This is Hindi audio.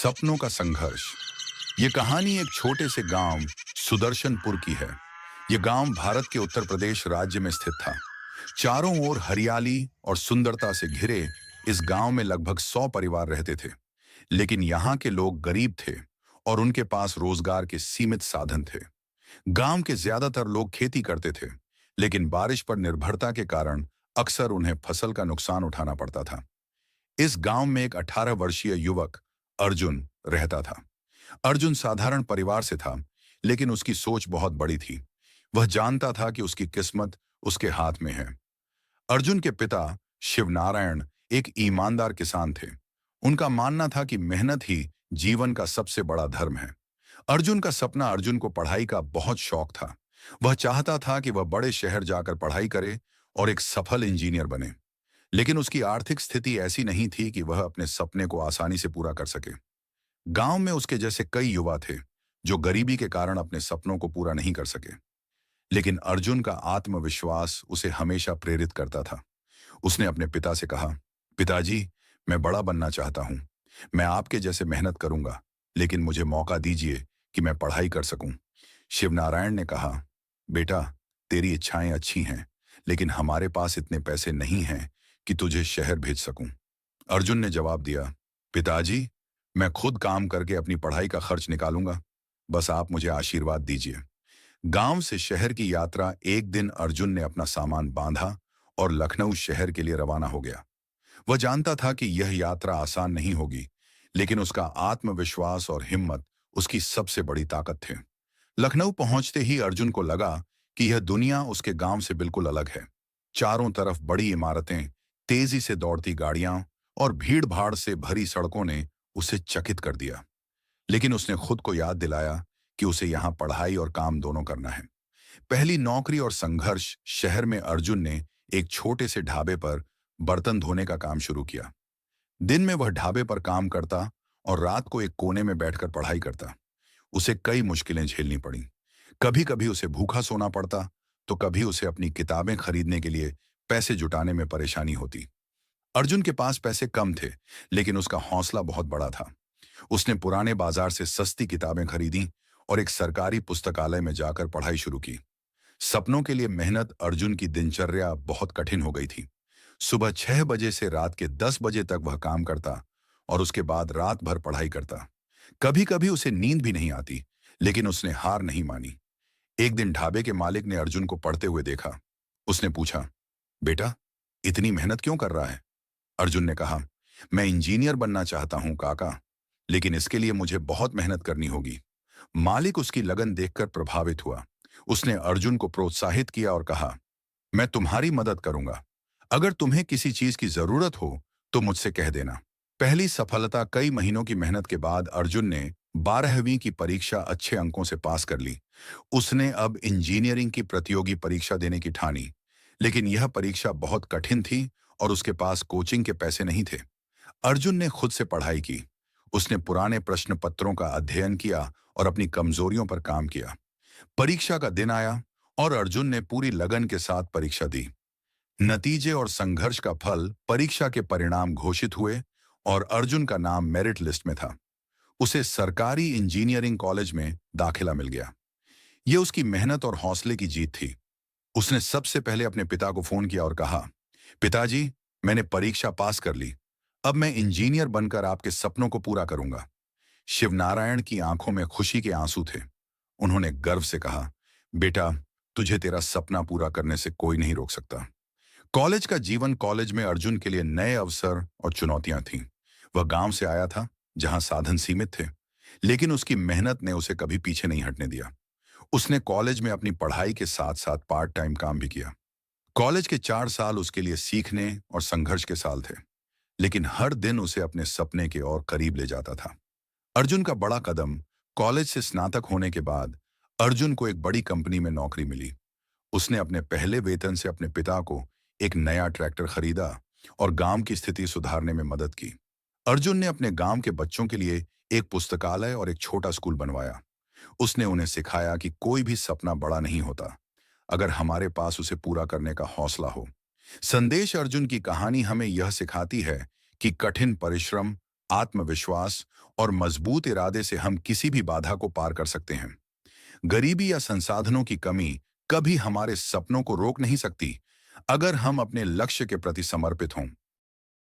सपनों का संघर्ष। ये कहानी एक छोटे से गांव सुदर्शनपुर की है। ये गांव भारत के उत्तर प्रदेश राज्य में स्थित था। चारों ओर हरियाली और सुंदरता से घिरे इस गांव में लगभग 100 परिवार रहते थे। लेकिन यहाँ के लोग गरीब थे और उनके पास रोजगार के सीमित साधन थे। गांव के ज्यादातर लोग खेती करते थे, लेकिन बारिश पर निर्भरता के कारण अक्सर उन्हें फसल का नुकसान उठाना पड़ता था। इस गांव में एक 18 वर्षीय युवक अर्जुन रहता था। अर्जुन साधारण परिवार से था, लेकिन उसकी सोच बहुत बड़ी थी। वह जानता था कि उसकी किस्मत उसके हाथ में है। अर्जुन के पिता शिवनारायण एक ईमानदार किसान थे। उनका मानना था कि मेहनत ही जीवन का सबसे बड़ा धर्म है। अर्जुन को पढ़ाई का बहुत शौक था। वह चाहता था कि वह बड़े शहर जाकर पढ़ाई करे और एक सफल इंजीनियर बने। लेकिन उसकी आर्थिक स्थिति ऐसी नहीं थी कि वह अपने सपने को आसानी से पूरा कर सके। गांव में उसके जैसे कई युवा थे जो गरीबी के कारण अपने सपनों को पूरा नहीं कर सके। लेकिन अर्जुन का आत्मविश्वास उसे हमेशा प्रेरित करता था। उसने अपने पिता से कहा, पिताजी, मैं बड़ा बनना चाहता हूं। मैं आपके जैसे मेहनत करूंगा, लेकिन मुझे मौका दीजिए कि मैं पढ़ाई कर सकूं। शिवनारायण ने कहा, बेटा, तेरी इच्छाएं अच्छी हैं, लेकिन हमारे पास इतने पैसे नहीं हैं कि तुझे शहर भेज सकूं। अर्जुन ने जवाब दिया, पिताजी, मैं खुद काम करके अपनी पढ़ाई का खर्च निकालूंगा। बस आप मुझे आशीर्वाद दीजिए। गांव से शहर की यात्रा एक दिन अर्जुन ने अपना सामान बांधा और लखनऊ शहर के लिए रवाना हो गया। वह जानता था कि यह यात्रा आसान नहीं होगी, लेकिन उसका आत्मविश्वास और हिम्मत उसकी सबसे बड़ी ताकत थे। लखनऊ पहुंचते ही अर्जुन को लगा कि यह दुनिया उसके गांव से बिल्कुल अलग है। चारों तरफ बड़ी इमारतें, तेजी से दौड़ती गाड़ियां और भीड़-भाड़ से भरी सड़कों ने उसे चकित कर दिया। लेकिन उसने खुद को याद दिलाया कि उसे यहाँ पढ़ाई और काम दोनों करना है। पहली नौकरी और संघर्ष शहर में अर्जुन ने एक छोटे से ढाबे पर बर्तन धोने का काम शुरू किया। दिन में वह ढाबे पर काम करता और रात को एक कोने में बैठकर पढ़ाई करता। उसे कई मुश्किलें झेलनी पड़ी। कभी कभी उसे भूखा सोना पड़ता, तो कभी उसे अपनी किताबें खरीदने के लिए पैसे जुटाने में परेशानी होती। अर्जुन के पास पैसे कम थे, लेकिन उसका हौसला बहुत बड़ा था। उसने पुराने बाजार से सस्ती किताबें खरीदी और एक सरकारी पुस्तकालय में जाकर पढ़ाई शुरू की। सपनों के लिए मेहनत अर्जुन की दिनचर्या बहुत कठिन हो गई थी। सुबह 6 बजे से रात के 10 बजे तक वह काम करता और उसके बाद रात भर पढ़ाई करता। कभी कभी उसे नींद भी नहीं आती, लेकिन उसने हार नहीं मानी। एक दिन ढाबे के मालिक ने अर्जुन को पढ़ते हुए देखा। उसने पूछा, बेटा, इतनी मेहनत क्यों कर रहा है? अर्जुन ने कहा, मैं इंजीनियर बनना चाहता हूं काका, लेकिन इसके लिए मुझे बहुत मेहनत करनी होगी। मालिक उसकी लगन देखकर प्रभावित हुआ। उसने अर्जुन को प्रोत्साहित किया और कहा, मैं तुम्हारी मदद करूंगा। अगर तुम्हें किसी चीज की जरूरत हो तो मुझसे कह देना। पहली सफलता कई महीनों की मेहनत के बाद अर्जुन ने 12वीं की परीक्षा अच्छे अंकों से पास कर ली। उसने अब इंजीनियरिंग की प्रतियोगी परीक्षा देने की ठानी, लेकिन यह परीक्षा बहुत कठिन थी और उसके पास कोचिंग के पैसे नहीं थे। अर्जुन ने खुद से पढ़ाई की। उसने पुराने प्रश्न पत्रों का अध्ययन किया और अपनी कमजोरियों पर काम किया। परीक्षा का दिन आया और अर्जुन ने पूरी लगन के साथ परीक्षा दी। नतीजे और संघर्ष का फल, परीक्षा के परिणाम घोषित हुए और अर्जुन का नाम मेरिट लिस्ट में था। उसे सरकारी इंजीनियरिंग कॉलेज में दाखिला मिल गया। यह उसकी मेहनत और हौसले की जीत थी। उसने सबसे पहले अपने पिता को फोन किया और कहा, पिताजी, मैंने परीक्षा पास कर ली। अब मैं इंजीनियर बनकर आपके सपनों को पूरा करूंगा। शिवनारायण की आंखों में खुशी के आंसू थे। उन्होंने गर्व से कहा, बेटा, तुझे तेरा सपना पूरा करने से कोई नहीं रोक सकता। कॉलेज में अर्जुन के लिए नए अवसर और चुनौतियां थीं। वह गांव से आया था, जहां साधन सीमित थे, लेकिन उसकी मेहनत ने उसे कभी पीछे नहीं हटने दिया। उसने कॉलेज में अपनी पढ़ाई के साथ साथ पार्ट टाइम काम भी किया। कॉलेज के 4 साल उसके लिए सीखने और संघर्ष के साल थे, लेकिन हर दिन उसे अपने सपने के और करीब ले जाता था। अर्जुन का बड़ा कदम, कॉलेज से स्नातक होने के बाद अर्जुन को एक बड़ी कंपनी में नौकरी मिली। उसने अपने पहले वेतन से अपने पिता को एक नया ट्रैक्टर खरीदा और गांव की स्थिति सुधारने में मदद की। अर्जुन ने अपने गांव के बच्चों के लिए एक पुस्तकालय और एक छोटा स्कूल बनवाया। उसने उन्हें सिखाया कि कोई भी सपना बड़ा नहीं होता, अगर हमारे पास उसे पूरा करने का हौसला हो। संदेश अर्जुन की कहानी हमें यह सिखाती है कि कठिन परिश्रम, आत्मविश्वास और मजबूत इरादे से हम किसी भी बाधा को पार कर सकते हैं। गरीबी या संसाधनों की कमी कभी हमारे सपनों को रोक नहीं सकती, अगर हम अपने लक्ष्य के प्रति समर्पित हों।